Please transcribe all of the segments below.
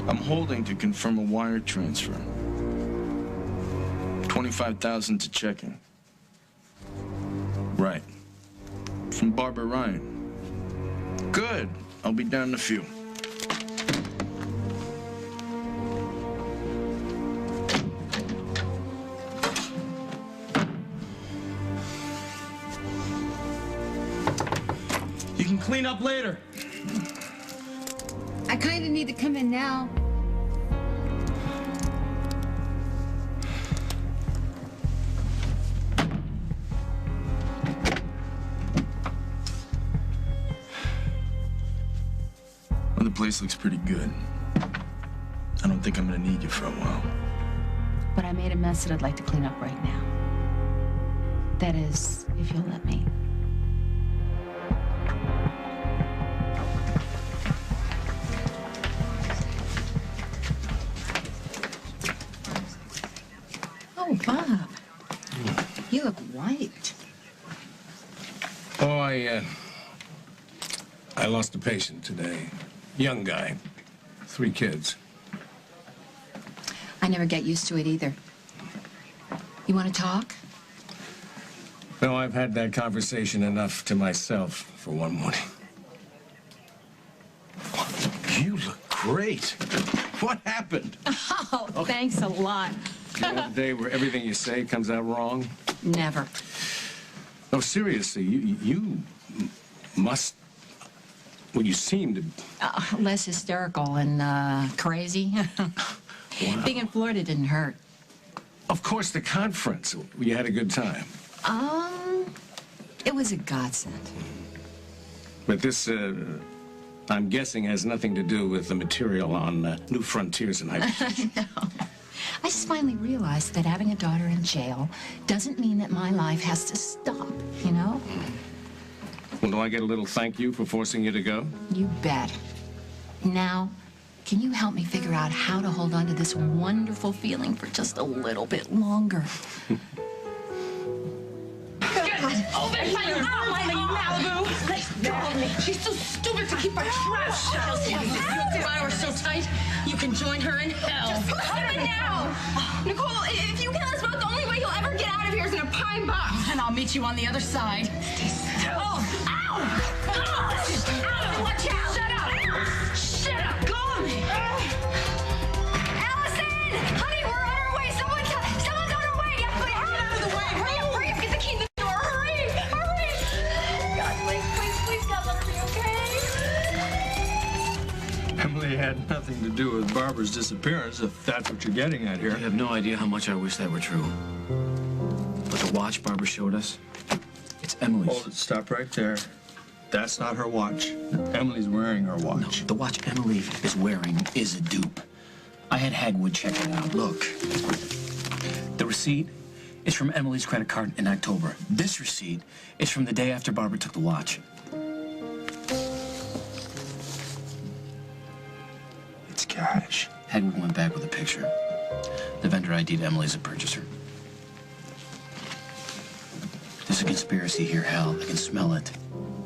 I'm holding to confirm a wire transfer. 25,000 to checking. Right. From Barbara Ryan. Good. I'll be down in a few. You can clean up later. I kind of need to come in now. Well, the place looks pretty good. I don't think I'm gonna need you for a while. But I made a mess that I'd like to clean up right now. That is, if you'll let me. Oh, Bob. You look white. Oh, I lost a patient today. Young guy. 3 kids. I never get used to it either. You want to talk? No, I've had that conversation enough to myself for one morning. You look great. What happened? Oh, thanks a lot. You know, the day where everything you say comes out wrong? Never. No, seriously, you must... Well, you seem to... Less hysterical and crazy. Wow. Being in Florida didn't hurt. Of course, the conference. You had a good time. It was a godsend. But this, I'm guessing, has nothing to do with the material on New Frontiers and hypertension. No. I just finally realized that having a daughter in jail doesn't mean that my life has to stop, you know? Well, do I get a little thank you for forcing you to go? You bet. Now, can you help me figure out how to hold on to this wonderful feeling for just a little bit longer? Oh, that's my Malibu. Let go of me. She's so stupid to keep her trash. If I were so tight, you can join her in hell. Just come in now. Nicole, if you kill us both, the only way you'll ever get out of here is in a pine box. And I'll meet you on the other side. Oh, ow! Ow! Watch out! Shut up! Shut up! Go on me! Allison! Honey, we're on our way! Someone's on our way! Yeah, please, get out of the way! Hurry up! Get the key in the door! Hurry! Hurry! God, please, God, let me, okay? Emily had nothing to do with Barbara's disappearance, if that's what you're getting at here. You have no idea how much I wish that were true. But the watch Barbara showed us, it's Emily's. Hold it, stop right there. That's not her watch. Emily's wearing her watch. No, the watch Emily is wearing is a dupe. I had Hagwood check it out. Look. The receipt is from Emily's credit card in October. This receipt is from the day after Barbara took the watch. It's cash. Hagwood went back with a picture. The vendor ID'd Emily as a purchaser. There's a conspiracy here, Hal. I can smell it.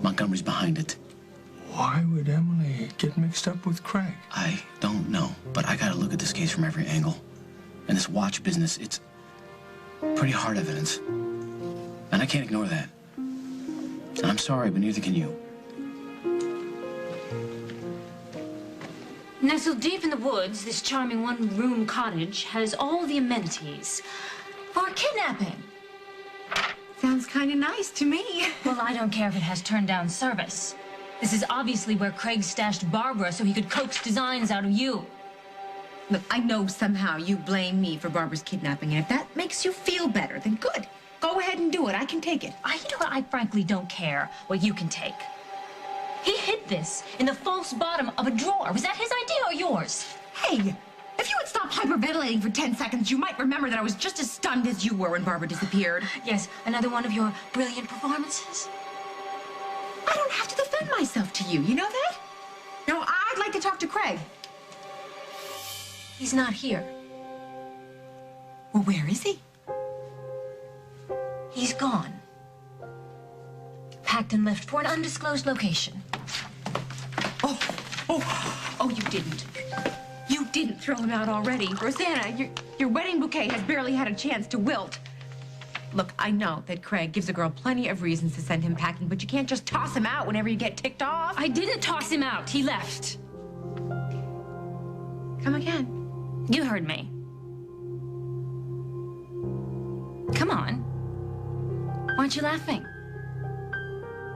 Montgomery's behind it. Why would Emily get mixed up with Craig? I don't know, but I gotta look at this case from every angle. And this watch business, it's pretty hard evidence. And I can't ignore that. And I'm sorry, but neither can you. Nestled deep in the woods, this charming one-room cottage has all the amenities for kidnapping. Sounds kind of nice to me. Well, I don't care if it has turned-down service. This is obviously where Craig stashed Barbara so he could coax designs out of you. Look, I know somehow you blame me for Barbara's kidnapping, and if that makes you feel better, then good. Go ahead and do it. I can take it. You know what? I frankly don't care what you can take. He hid this in the false bottom of a drawer. Was that his idea or yours? Hey, if you would stop hyperventilating for 10 seconds, you might remember that I was just as stunned as you were when Barbara disappeared. Yes, another one of your brilliant performances. I don't have to defend myself to you. You know that? Now, I'd like to talk to Craig. He's not here. Well, where is he? He's gone. Packed and left for an undisclosed location. Oh, you didn't. You didn't throw him out already. Rosanna, your wedding bouquet has barely had a chance to wilt. Look, I know that Craig gives a girl plenty of reasons to send him packing, but you can't just toss him out whenever you get ticked off. I didn't toss him out. He left. Come again. You heard me. Come on. Why aren't you laughing?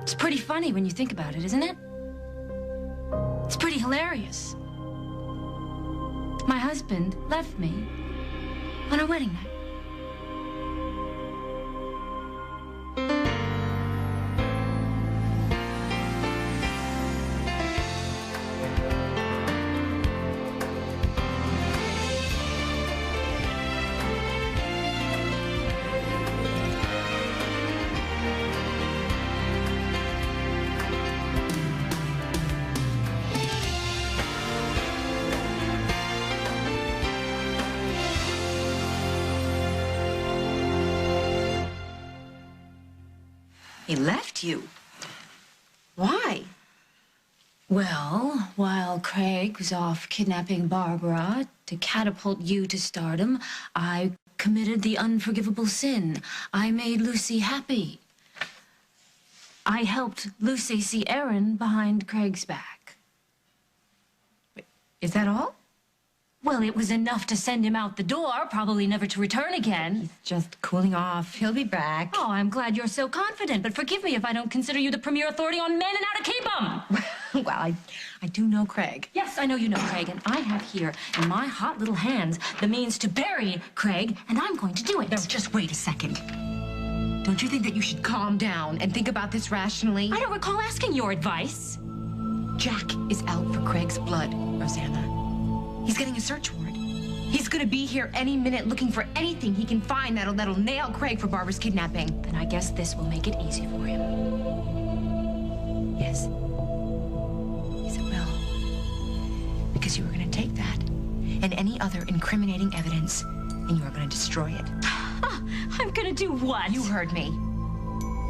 It's pretty funny when you think about it, isn't it? It's pretty hilarious. My husband left me on our wedding night. He left you. Why? Well, while Craig was off kidnapping Barbara to catapult you to stardom, I committed the unforgivable sin. I made Lucy happy. I helped Lucy see Aaron behind Craig's back. Is that all? Well, it was enough to send him out the door, probably never to return again. He's just cooling off. He'll be back. Oh, I'm glad you're so confident, but forgive me if I don't consider you the premier authority on men and how to keep them. Well, I do know Craig. Yes, I know you know Craig, and I have here in my hot little hands the means to bury Craig, and I'm going to do it. No, just wait a second. Don't you think that you should calm down and think about this rationally? I don't recall asking your advice. Jack is out for Craig's blood, Rosanna. He's getting a search warrant. He's gonna be here any minute looking for anything he can find that'll nail Craig for Barbara's kidnapping. Then I guess this will make it easy for him. Yes. Yes, it will. Because you were gonna take that and any other incriminating evidence, and you are gonna destroy it. I'm gonna do what? You heard me.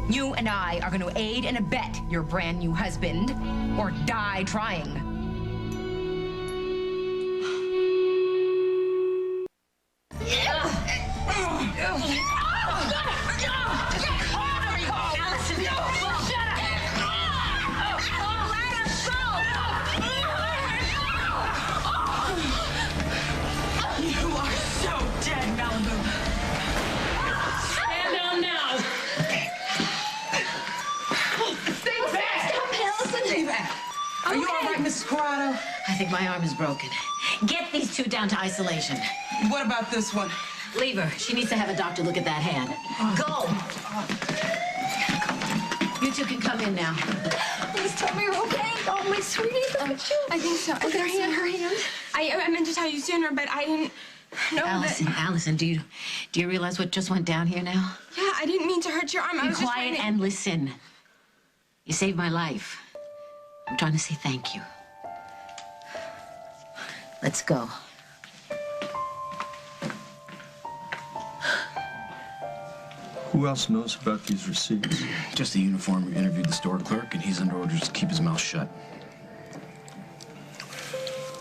You and I are gonna aid and abet your brand new husband, or die trying. Are you all right, Mrs. Corrado? I think my arm is broken. Get these two down to isolation. What about this one? Leave her. She needs to have a doctor look at that hand. Go! You two can come in now. Please tell me you're okay. Oh, my sweetie, look at you. I think so. Look at her hand. I meant to tell you sooner, but I didn't know Allison, do you realize what just went down here now? Yeah, I didn't mean to hurt your arm. I Be was just quiet trying to... and listen. You saved my life. I'm trying to say thank you. Let's go. Who else knows about these receipts? Just the uniform who interviewed the store clerk, and he's under orders to keep his mouth shut.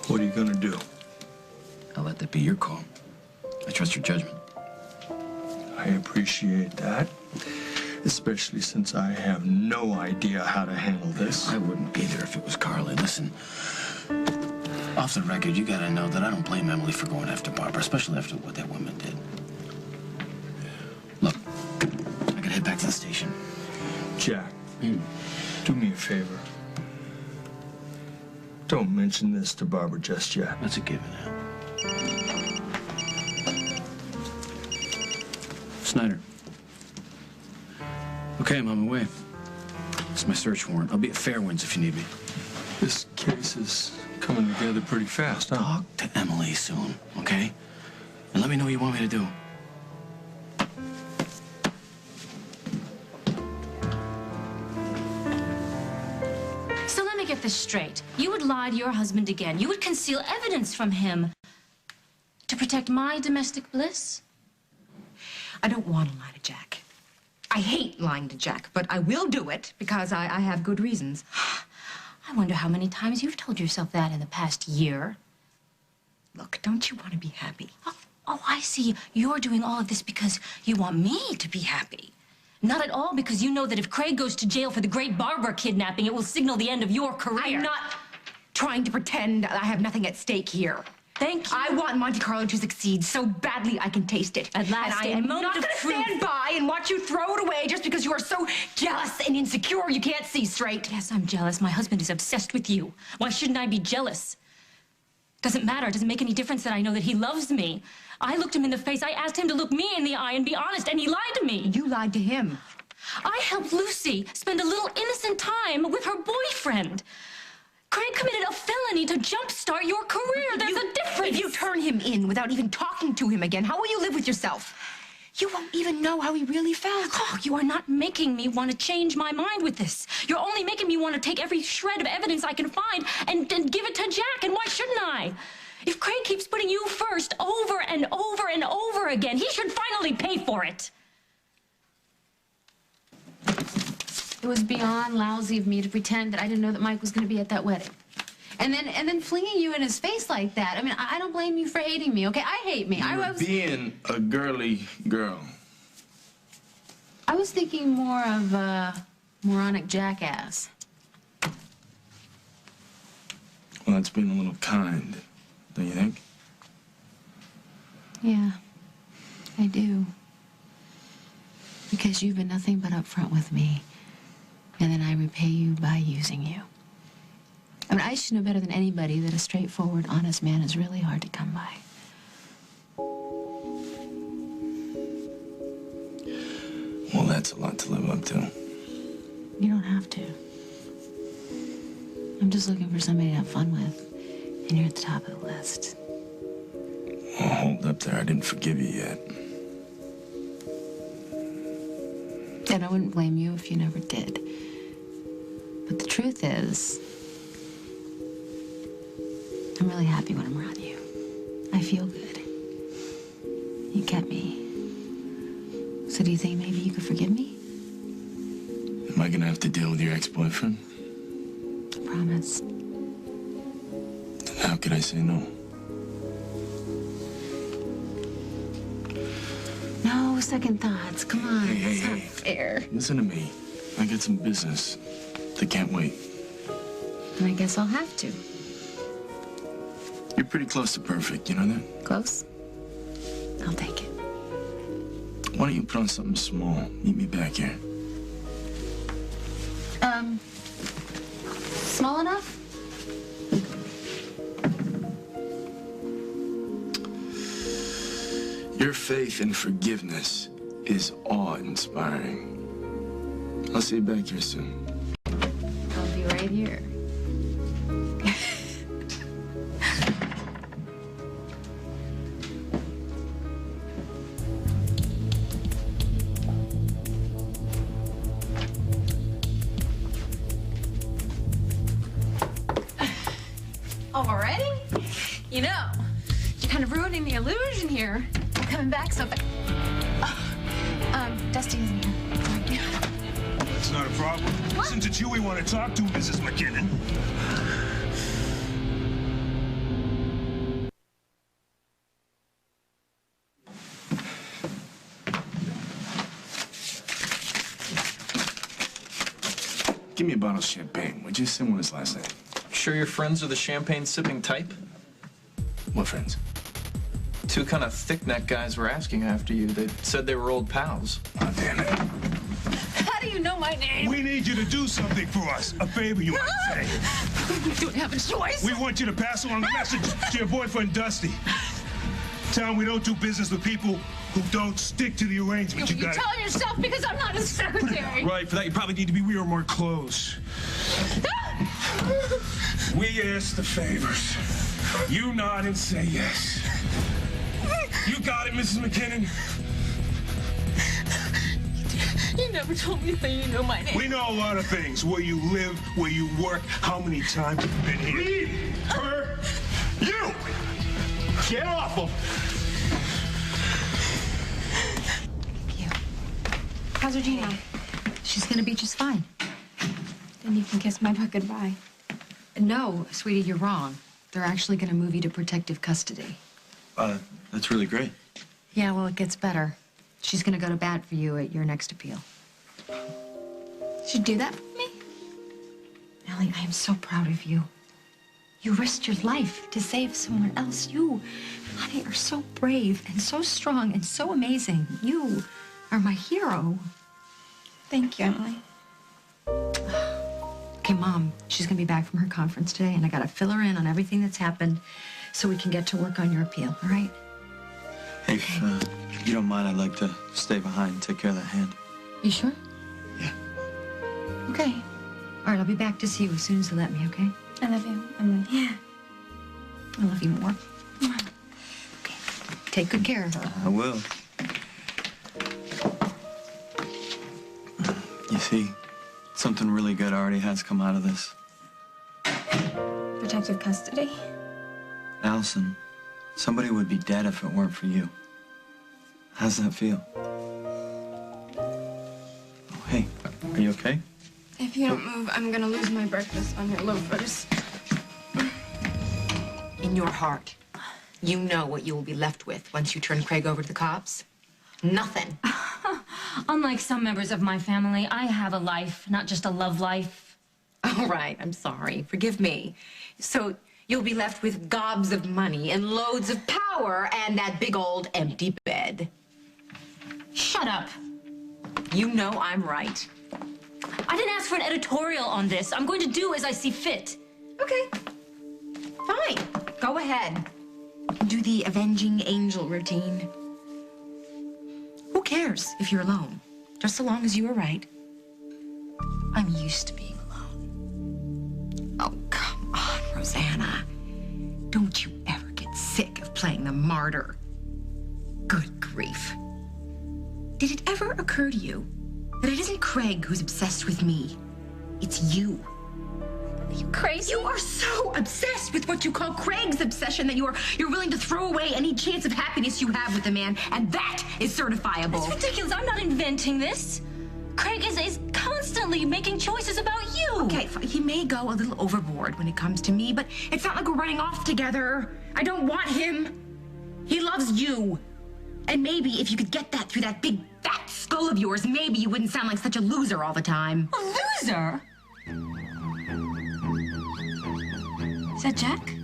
What are you gonna do? I'll let that be your call. I trust your judgment. I appreciate that, especially since I have no idea how to handle this. I wouldn't either if it was Carly. Listen, off the record, you gotta know that I don't blame Emily for going after Barbara, especially after what that woman did. Look, I gotta head back to the station. Jack, do me a favor. Don't mention this to Barbara just yet. That's a given. Snyder. Okay, I'm on my way. It's my search warrant. I'll be at Fairwinds if you need me. This case is coming together pretty fast, huh? Talk to Emily soon, okay? And let me know what you want me to do. So let me get this straight. You would lie to your husband again. You would conceal evidence from him to protect my domestic bliss? I don't want to lie to Jack. I hate lying to Jack, but I will do it because I have good reasons. I wonder how many times you've told yourself that in the past year. Look, don't you want to be happy? Oh, I see. You're doing all of this because you want me to be happy. Not at all because you know that if Craig goes to jail for the great Barbara kidnapping, it will signal the end of your career. I'm not trying to pretend I have nothing at stake here. Thank you. I want Monte Carlo to succeed so badly I can taste it. At last, and I am a moment not of going to truth. stand by and watch you throw it away just because you are so jealous and insecure you can't see straight. Yes, I'm jealous. My husband is obsessed with you. Why shouldn't I be jealous? Doesn't matter. It doesn't make any difference that I know that he loves me. I looked him in the face. I asked him to look me in the eye and be honest, and he lied to me. You lied to him. I helped Lucy spend a little innocent time with her boyfriend. Craig committed a felony to jumpstart your career. There's a difference. If you turn him in without even talking to him again, how will you live with yourself? You won't even know how he really felt. Oh, you are not making me want to change my mind with this. You're only making me want to take every shred of evidence I can find and give it to Jack, and why shouldn't I? If Craig keeps putting you first over and over and over again, he should finally pay for it. It was beyond lousy of me to pretend that I didn't know that Mike was going to be at that wedding. And then flinging you in his face like that. I mean, I don't blame you for hating me, okay? I hate me. You were being a girly girl. I was thinking more of a moronic jackass. Well, that's being a little kind, don't you think? Yeah, I do. Because you've been nothing but upfront with me. And then I repay you by using you. I mean, I should know better than anybody that a straightforward, honest man is really hard to come by. Well, that's a lot to live up to. You don't have to. I'm just looking for somebody to have fun with. And you're at the top of the list. Well, hold up there. I didn't forgive you yet. And I wouldn't blame you if you never did. But the truth is, I'm really happy when I'm around you. I feel good. You get me. So do you think maybe you could forgive me? Am I gonna have to deal with your ex-boyfriend? I promise. Then how could I say no? No second thoughts. Come on. It's not fair. Listen to me. I got some business that can't wait. And I guess I'll have to. You're pretty close to perfect, you know that? Close? I'll take it. Why don't you put on something small? Meet me back here. Small enough? Your faith in forgiveness is awe-inspiring. I'll see you back here soon. I'll be right here. Already? You know, you're kind of ruining the illusion here. I'm coming back so fast. Dusty isn't here. It's not a problem. Since it's you we want to talk to, Mrs. McKinnon. Give me a bottle of champagne, would you? Simone's last name. Sure your friends are the champagne-sipping type? What friends? Two kind of thick-neck guys were asking after you. They said they were old pals. Oh, damn it. How do you know my name? We need you to do something for us. A favor, you might say. You don't have a choice. We want you to pass along a message to your boyfriend, Dusty. Tell him we don't do business with people who don't stick to the arrangement. You tell him yourself because I'm not his secretary. Right, for that you probably need to be wearing more clothes. We ask the favors. You nod and say yes. You got it, Mrs. McKinnon. You never told me that you know my name. We know a lot of things. Where you live, where you work, how many times you've been here. Leave her. You! Get off him! Thank you. How's Regina? She's gonna be just fine. Then you can kiss my butt goodbye. No, sweetie, you're wrong. They're actually going to move you to protective custody. That's really great. Yeah, well, it gets better. She's going to go to bat for you at your next appeal. She'd do that for me? Ellie, I am so proud of you. You risked your life to save someone else. You, honey, are so brave and so strong and so amazing. You are my hero. Thank you, Emily. Okay, Mom, she's gonna be back from her conference today, and I gotta fill her in on everything that's happened so we can get to work on your appeal, all right? Hey, if you don't mind, I'd like to stay behind and take care of that hand. You sure? Yeah. Okay. All right, I'll be back to see you as soon as you let me, okay? I love you, Emily. Yeah. I love you more. Okay. Take good care of her. I will. You see, something really good already has come out of this. Protective custody? Allison, somebody would be dead if it weren't for you. How's that feel? Oh, hey, are you okay? If you don't move, I'm gonna lose my breakfast on your loafers. In your heart, you know what you will be left with once you turn Craig over to the cops? Nothing. Unlike some members of my family, I have a life, not just a love life. All right, I'm sorry. Forgive me. So you'll be left with gobs of money and loads of power and that big old empty bed. Shut up. You know I'm right. I didn't ask for an editorial on this. I'm going to do as I see fit. Okay. Fine. Go ahead. Do the avenging angel routine. Who cares if you're alone? Just so long as you were right. I'm used to being alone. Oh, come on, Rosanna. Don't you ever get sick of playing the martyr. Good grief. Did it ever occur to you that it isn't Craig who's obsessed with me? It's you. Are you crazy? You are so obsessed with what you call Craig's obsession that you're willing to throw away any chance of happiness you have with the man, and that is certifiable. It's ridiculous. I'm not inventing this. Craig is constantly making choices about you. Okay, fine. He may go a little overboard when it comes to me, but it's not like we're running off together. I don't want him. He loves you. And maybe if you could get that through that big fat skull of yours, maybe you wouldn't sound like such a loser all the time. A loser? Is that Jack?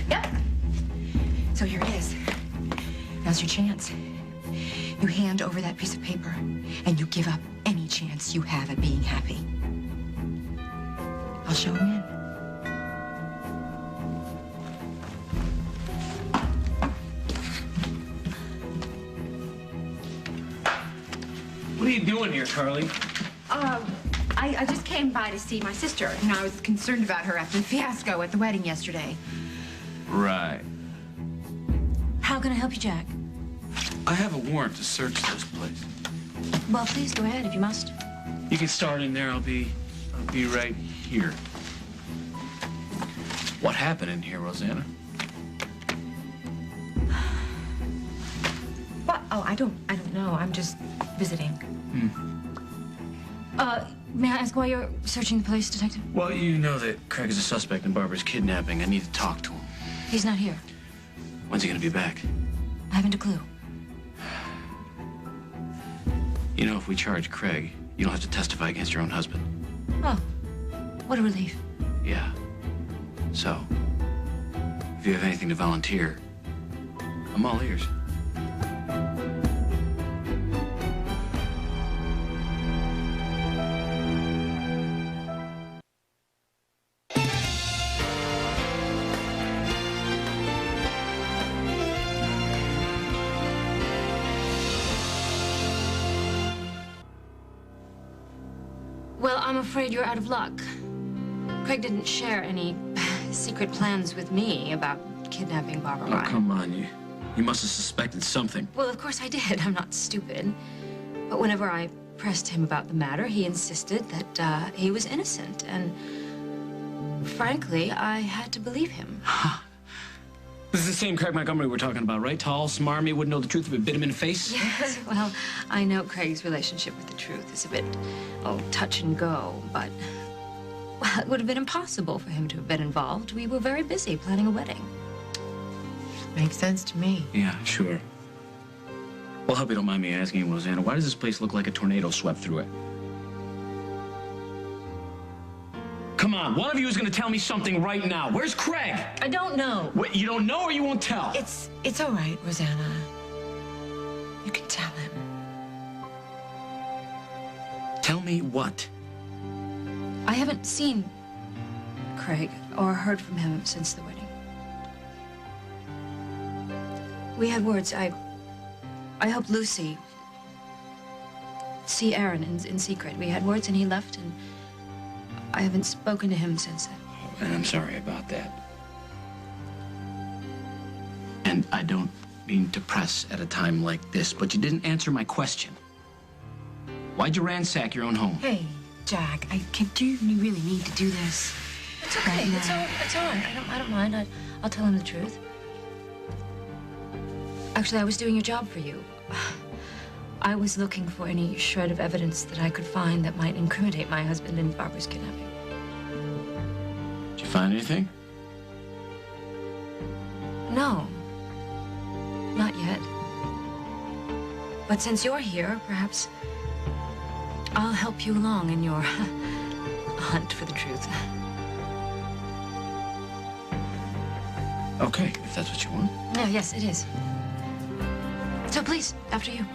Yep. So here it is. Now's your chance. You hand over that piece of paper, and you give up any chance you have at being happy. I'll show him in. What are you doing here, Carly? I just came by to see my sister. You know, I was concerned about her after the fiasco at the wedding yesterday. Right. How can I help you, Jack? I have a warrant to search this place. Well, please go ahead if you must. You can start in there. I'll be right here. What happened in here, Rosanna? What? Oh, I don't know. I'm just visiting. May I ask why you're searching the place, Detective? Well, you know that Craig is a suspect in Barbara's kidnapping. I need to talk to him. He's not here. When's he gonna be back? I haven't a clue. You know, if we charge Craig, you don't have to testify against your own husband. Oh, what a relief. Yeah. So, if you have anything to volunteer, I'm all ears. Well, I'm afraid you're out of luck. Craig didn't share any secret plans with me about kidnapping Barbara. Oh, come on, you must have suspected something. Well, of course I did. I'm not stupid. But whenever I pressed him about the matter, he insisted that he was innocent. And frankly, I had to believe him. This is the same Craig Montgomery we're talking about, right? Tall, smarmy, wouldn't know the truth if it bit him in the face? Yes, well, I know Craig's relationship with the truth is a bit, touch and go, but, well, it would have been impossible for him to have been involved. We were very busy planning a wedding. Makes sense to me. Yeah, sure. Well, I hope you don't mind me asking, Rosanna, why does this place look like a tornado swept through it? Come on, one of you is going to tell me something right now. Where's Craig? I don't know. What, you don't know or you won't tell? It's all right, Rosanna. You can tell him. Tell me what? I haven't seen Craig or heard from him since the wedding. We had words. I helped Lucy see Aaron in secret. We had words and he left, and I haven't spoken to him since then. And I'm sorry about that. And I don't mean to press at a time like this, but you didn't answer my question. Why'd you ransack your own home? Hey, Jack, do you really need to do this? It's okay. It's all right. I don't mind. I'll tell him the truth. Actually, I was doing your job for you. I was looking for any shred of evidence that I could find that might incriminate my husband in Barbara's kidnapping. Did you find anything? No. Not yet. But since you're here, perhaps I'll help you along in your hunt for the truth. Okay, if that's what you want. Yeah, yes, it is. So please, after you.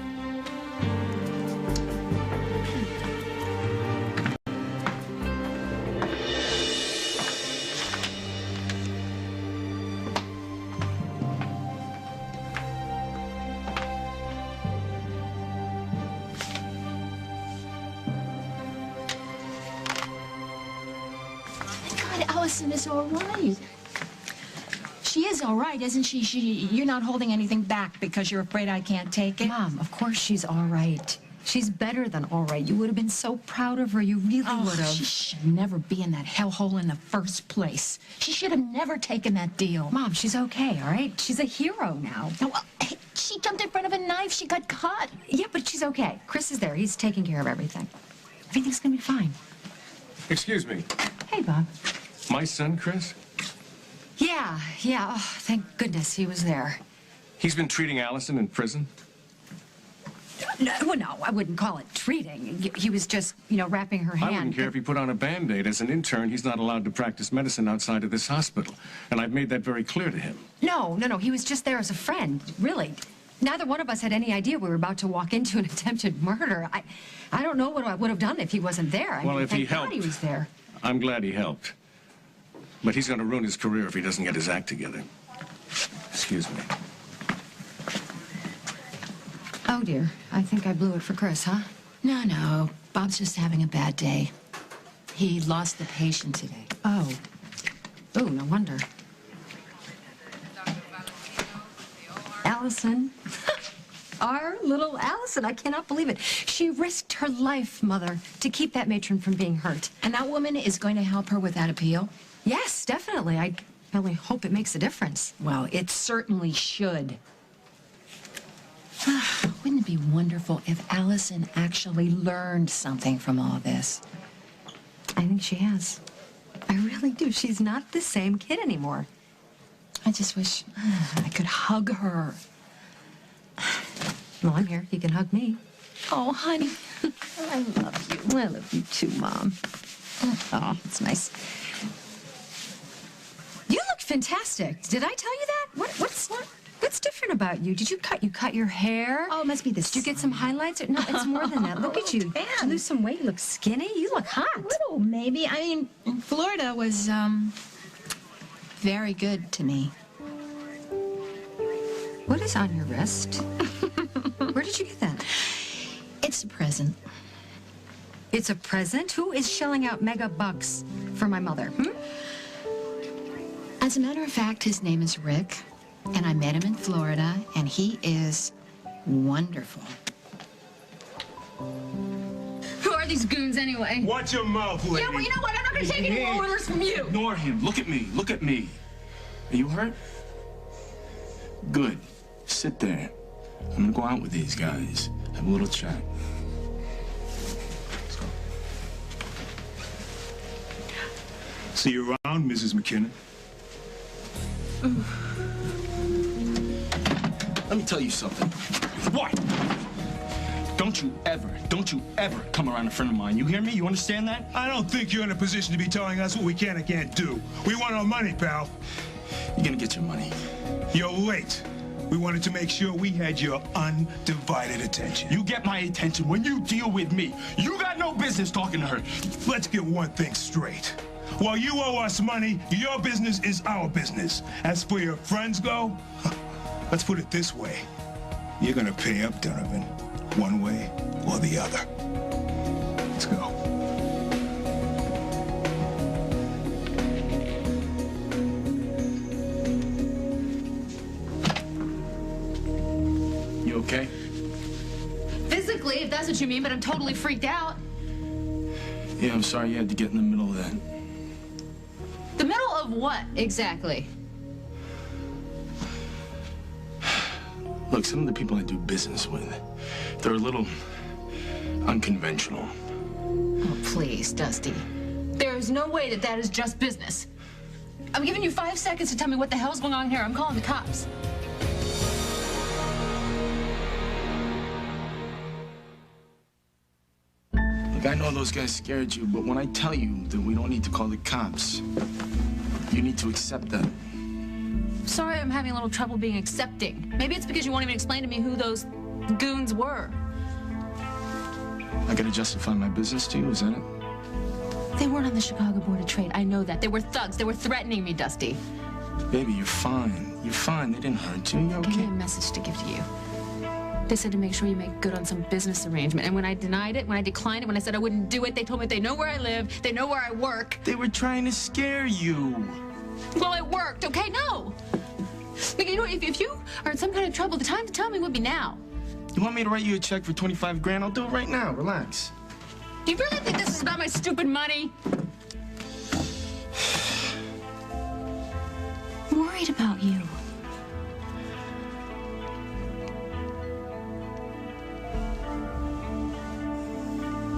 Allison is all right. She is all right, isn't she? You're not holding anything back because you're afraid I can't take it? Mom, of course she's all right. She's better than all right. You would have been so proud of her. You really would have. She should never be in that hellhole in the first place. She should have never taken that deal. Mom, she's okay, all right? She's a hero now. Well, hey, she jumped in front of a knife. She got cut. Yeah, but she's okay. Chris is there. He's taking care of everything. Everything's gonna be fine. Excuse me. Hey, Bob. My son, Chris? Yeah. Oh, thank goodness he was there. He's been treating Allison in prison? No, I wouldn't call it treating. He was just, wrapping her hand. I wouldn't care if he put on a Band-Aid. As an intern, he's not allowed to practice medicine outside of this hospital. And I've made that very clear to him. No. He was just there as a friend, really. Neither one of us had any idea we were about to walk into an attempted murder. I don't know what I would have done if he wasn't there. Well, if he thank God helped, he was there. I'm glad he helped. But he's going to ruin his career if he doesn't get his act together. Excuse me. Oh, dear. I think I blew it for Chris, huh? No. Bob's just having a bad day. He lost the patient today. Oh, no wonder. Allison. Our little Allison. I cannot believe it. She risked her life, Mother, to keep that matron from being hurt. And that woman is going to help her with that appeal? Yes, definitely. I really hope it makes a difference. Well, it certainly should. Wouldn't it be wonderful if Allison actually learned something from all this? I think she has. I really do. She's not the same kid anymore. I just wish I could hug her. Well, I'm here. You can hug me. Oh, honey. I love you. I love you too, Mom. Oh, it's nice. You look fantastic. Did I tell you that? What's different about you? Did you cut your hair? Oh, it must be this. Did you get some highlights? No, it's more than that. Look at you. Did you lose some weight? You look skinny. You look hot. A little, maybe. I mean, Florida was, very good to me. What is on your wrist? Where did you get that? It's a present. It's a present? Who is shelling out mega bucks for my mother? As a matter of fact, his name is Rick, and I met him in Florida, and he is wonderful. Who are these goons anyway? Watch your mouth, lady. Yeah, well, you know what? I'm not going to take any more orders from you. Ignore him. Look at me. Look at me. Are you hurt? Good. Sit there. I'm gonna go out with these guys. Have a little chat. Let's go. See you around, Mrs. McKinnon. Let me tell you something. What? Don't you ever come around a friend of mine. You hear me? You understand that? I don't think you're in a position to be telling us what we can and can't do. We want our money, pal. You're gonna get your money. You're late. We wanted to make sure we had your undivided attention. You get my attention when you deal with me. You got no business talking to her. Let's get one thing straight. While you owe us money, your business is our business. As for your friends go, let's put it this way. You're gonna pay up, Donovan, one way or the other. Let's go. You okay? Physically, if that's what you mean, but I'm totally freaked out. Yeah, I'm sorry you had to get in the middle of that. The middle of what, exactly? Look, some of the people I do business with, they're a little unconventional. Oh, please, Dusty. There is no way that is just business. I'm giving you 5 seconds to tell me what the hell's going on here. I'm calling the cops. Look, I know those guys scared you, but when I tell you that we don't need to call the cops, you need to accept that. Sorry, I'm having a little trouble being accepting. Maybe it's because you won't even explain to me who those goons were. I gotta justify my business to you, is that it? They weren't on the Chicago Board of Trade. I know that. They were thugs. They were threatening me, Dusty. Baby, you're fine. You're fine. They didn't hurt you. You're okay. Give me a message to give to you. They said to make sure you make good on some business arrangement. And when I denied it, when I declined it, when I said I wouldn't do it, they told me they know where I live, they know where I work. They were trying to scare you. Well, it worked, okay? No. Like, you know, if you are in some kind of trouble, the time to tell me would be now. You want me to write you a check for 25 grand? I'll do it right now. Relax. Do you really think this is about my stupid money? I'm worried about you.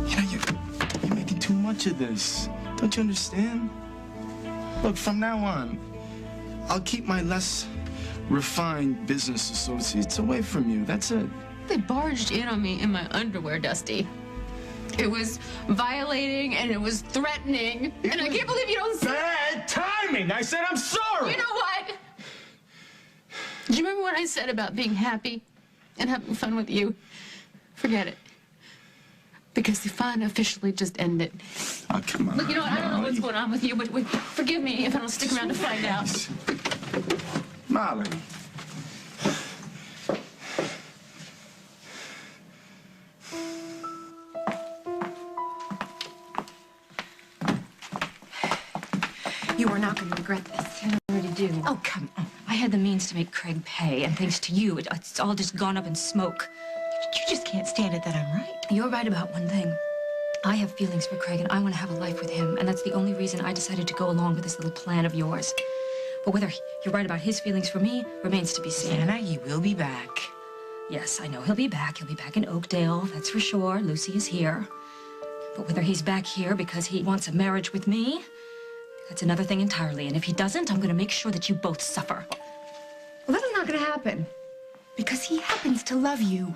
You know, you're making too much of this. Don't you understand? Look, from now on, I'll keep my less refined business associates away from you. That's it. They barged in on me in my underwear, Dusty. It was violating and it was threatening. And I can't believe you don't see bad timing. I said I'm sorry. You know what? Do you remember what I said about being happy and having fun with you? Forget it. Because the fun officially just ended. Oh, come on. Look, you know what? I don't know what's going on with you, but forgive me if I don't stick around to find out. Molly. You are not going to regret this. I already do. Oh, come on. I had the means to make Craig pay, and thanks to you, it's all just gone up in smoke. You just can't stand it that I'm right. You're right about one thing. I have feelings for Craig, and I want to have a life with him, and that's the only reason I decided to go along with this little plan of yours. But whether you're right about his feelings for me remains to be seen. Anna, he will be back. Yes, I know he'll be back. He'll be back in Oakdale, that's for sure. Lucy is here. But whether he's back here because he wants a marriage with me, that's another thing entirely. And if he doesn't, I'm going to make sure that you both suffer. Well, that's not going to happen. Because he happens to love you.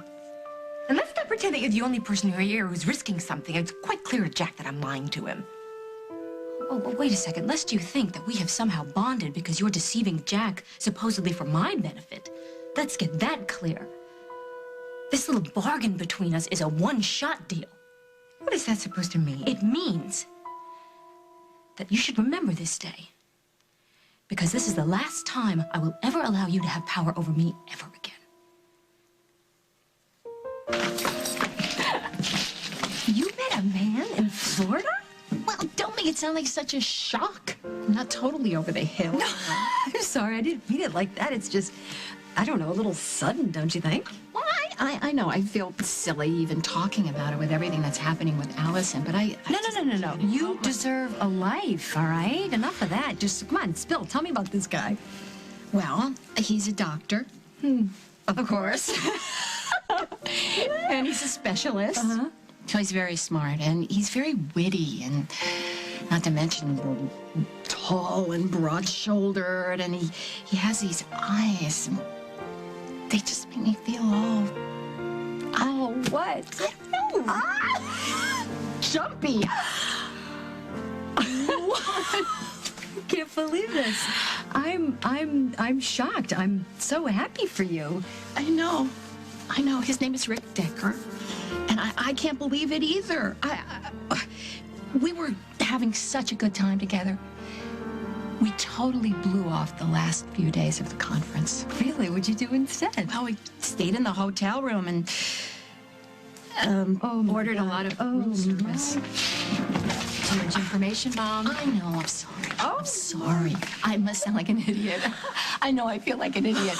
And let's not pretend that you're the only person here who's risking something. It's quite clear to Jack that I'm lying to him. Oh, well, wait a second. Lest you think that we have somehow bonded because you're deceiving Jack, supposedly for my benefit. Let's get that clear. This little bargain between us is a one-shot deal. What is that supposed to mean? It means that you should remember this day. Because this is the last time I will ever allow you to have power over me ever again. You met a man in Florida? Well, don't make it sound like such a shock. I'm not totally over the hill. No, I'm sorry. I didn't mean it like that. It's just, I don't know, a little sudden, don't you think? Well, I know. I feel silly even talking about it with everything that's happening with Allison, but No. You deserve a life, all right? Enough of that. Just, come on, tell me about this guy. Well, he's a doctor. Of course. And he's a specialist. So he's very smart, and he's very witty, and not to mention tall and broad-shouldered, and he has these eyes, and they just make me feel all what? I don't know. Jumpy. I can't believe this. I'm shocked. I'm so happy for you. I know. His name is Rick Decker, and I can't believe it either. We were having such a good time together. We totally blew off the last few days of the conference. Really? What'd you do instead? Well, we stayed in the hotel room and ordered a lot of room service. Too much information, Mom. I know, I'm sorry. I'm sorry. I must sound like an idiot. I know I feel like an idiot.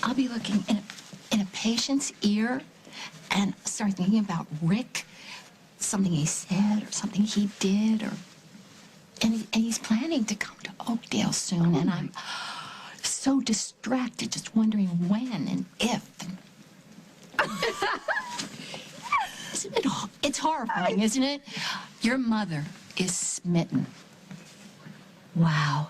I'll be looking in a patient's ear and start thinking about Rick, something he said or something he did, and he's planning to come to Oakdale soon, and I'm so distracted, just wondering when and if. It's horrifying, isn't it? Your mother is smitten. Wow.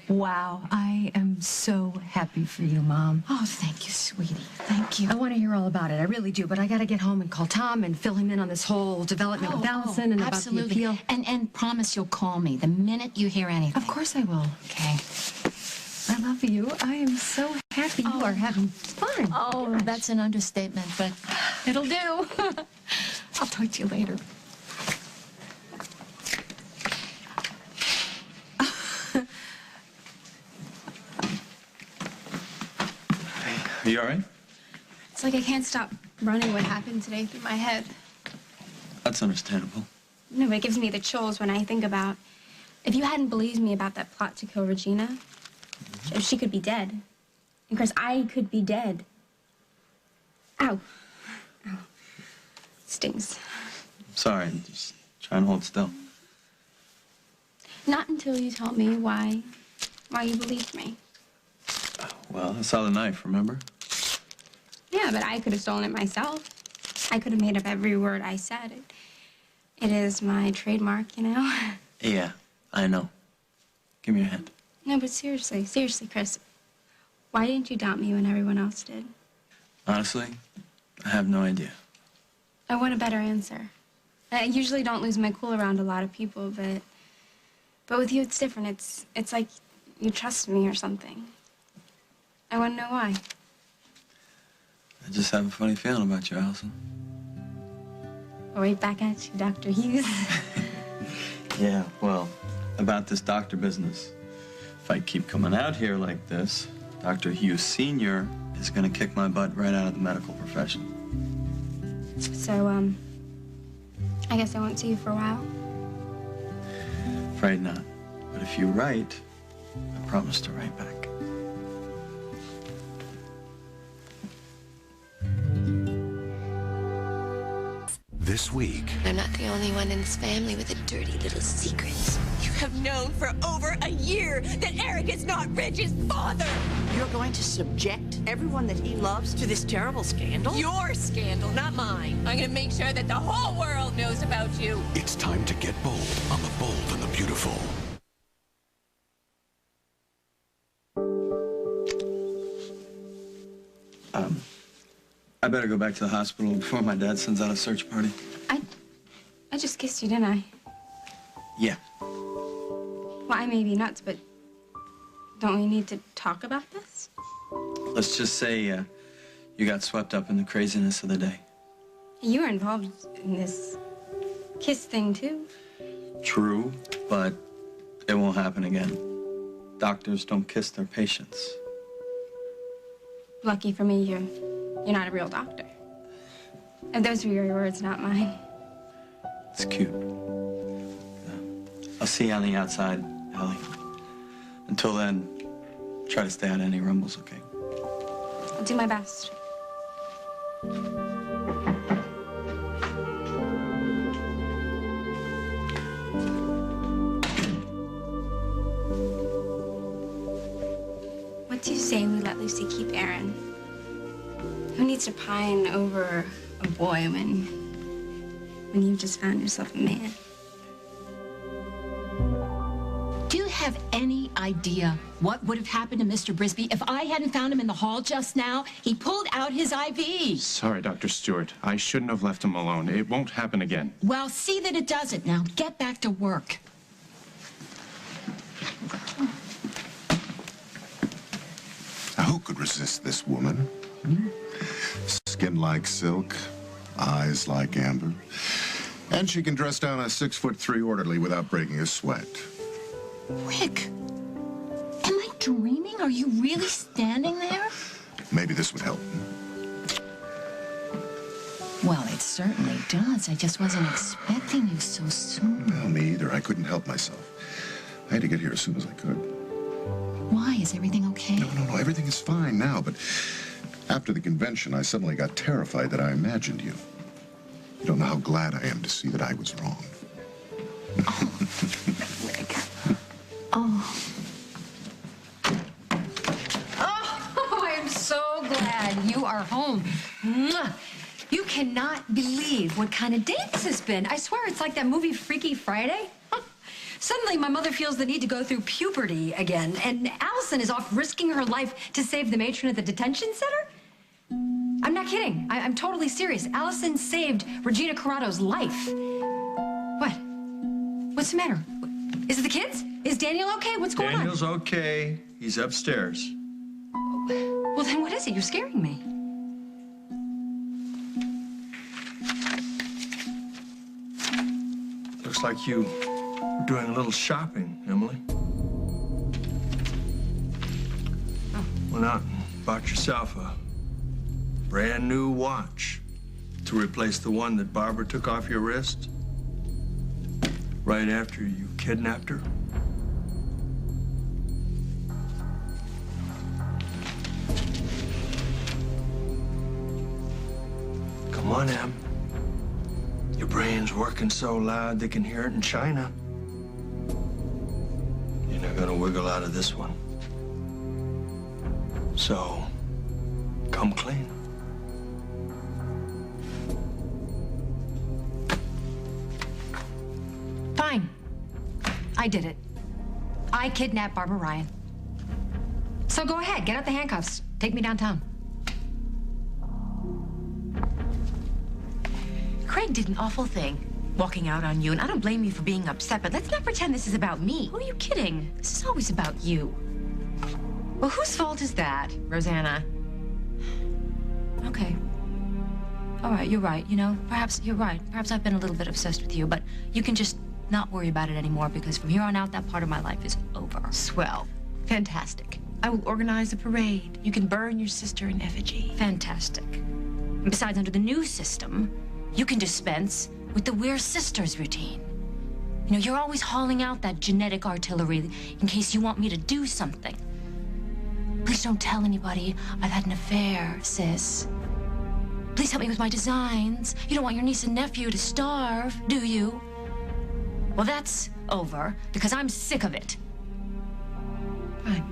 Wow. I am so happy for you, Mom. Oh, thank you, sweetie. Thank you. I want to hear all about it. I really do. But I got to get home and call Tom and fill him in on this whole development with Allison and absolutely. about the appeal. And promise you'll call me the minute you hear anything. Of course I will. Okay. I love you. I am so happy you are having fun. Oh, Gosh. that's an understatement, but it'll do. I'll talk to you later. Are you all right? It's like I can't stop running what happened today through my head. That's understandable. No, but it gives me the chills when I think about if you hadn't believed me about that plot to kill Regina, if she could be dead. And Chris, I could be dead. Ow. Ow. Stings. I'm sorry. Just try and hold still. Not until you tell me why you believed me. Well, I saw the knife, remember? Yeah, but I could have stolen it myself. I could have made up every word I said. It is my trademark, you know? Yeah, I know. Give me your hand. No, but seriously, Chris, why didn't you doubt me when everyone else did? Honestly, I have no idea. I want a better answer. I usually don't lose my cool around a lot of people, but with you it's different. It's like you trust me or something. I want to know why. I just have a funny feeling about you, Allison. Right back at you, Dr. Hughes. Yeah, well, about this doctor business. If I keep coming out here like this, Dr. Hughes Sr. is gonna kick my butt right out of the medical profession. So, I guess I won't see you for a while. Afraid not. But if you write, I promise to write back. This week. I'm not the only one in this family with a dirty little secret. You have known for over a year that Eric is not Reg's father. You're going to subject everyone that he loves to this terrible scandal? Your scandal, not mine. I'm going to make sure that the whole world knows about you. It's time to get bold on The Bold and the Beautiful. I better go back to the hospital before my dad sends out a search party. I just kissed you, didn't I? Yeah. Well, I may be nuts, but don't we need to talk about this? Let's just say you got swept up in the craziness of the day. You were involved in this kiss thing, too. True, but it won't happen again. Doctors don't kiss their patients. Lucky for me, you're not a real doctor. And those were your words, not mine. It's cute. I'll see you on the outside, Ellie. Until then, try to stay out of any rumbles, okay? I'll do my best. do you say we let Lucy keep Aaron? Who needs to pine over a boy when you've just found yourself a man? Do you have any idea what would have happened to Mr. Brisby if I hadn't found him in the hall just now? He pulled out his IV. Sorry, Dr. Stewart. I shouldn't have left him alone. It won't happen again. Well, see that it doesn't. Now, get back to work. Now, who could resist this woman? Skin like silk, eyes like amber. And she can dress down a 6'3" orderly without breaking a sweat. Rick, am I dreaming? Are you really standing there? Maybe this would help. Well, it certainly does. I just wasn't expecting you so soon. Well, me either. I couldn't help myself. I had to get here as soon as I could. Why? Is everything okay? No. Everything is fine now, but after the convention, I suddenly got terrified that I imagined you. You don't know how glad I am to see that I was wrong. Oh, Rick. Oh. Oh, I am so glad you are home. Mwah. You cannot believe what kind of day this has been. I swear it's like that movie Freaky Friday. Suddenly, my mother feels the need to go through puberty again, and Allison is off risking her life to save the matron at the detention center? I'm not kidding. I'm totally serious. Allison saved Regina Corrado's life. What? What's the matter? Is it the kids? Is Daniel okay? What's going on? Daniel's okay. He's upstairs. Well, then what is it? You're scaring me. Looks like you were doing a little shopping, Emily. Went out and bought yourself a brand new watch to replace the one that Barbara took off your wrist right after you kidnapped her. Come on, Em. Your brain's working so loud they can hear it in China. You're not gonna wiggle out of this one. So, come clean. Fine. I did it. I kidnapped Barbara Ryan. So go ahead, get out the handcuffs. Take me downtown. Craig did an awful thing, walking out on you, and I don't blame you for being upset, but let's not pretend this is about me. Who are you kidding? This is always about you. Well, whose fault is that, Rosanna? Okay. All right, you're right. You know, perhaps you're right. Perhaps I've been a little bit obsessed with you, but you can just not worry about it anymore because from here on out, that part of my life is over. Swell. Fantastic. I will organize a parade. You can burn your sister in effigy. Fantastic. And besides, under the new system, you can dispense with the We're Sisters routine. You know, you're always hauling out that genetic artillery in case you want me to do something. Please don't tell anybody I've had an affair, sis. Please help me with my designs. You don't want your niece and nephew to starve, do you? Well, that's over, because I'm sick of it. Fine.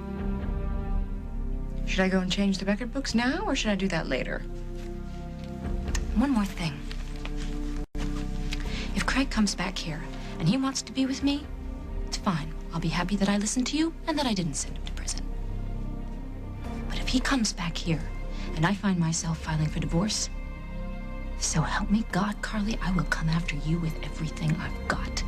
Should I go and change the record books now, or should I do that later? One more thing. If Craig comes back here and he wants to be with me, it's fine. I'll be happy that I listened to you and that I didn't send him to prison. But if he comes back here and I find myself filing for divorce, so help me God, Carly, I will come after you with everything I've got.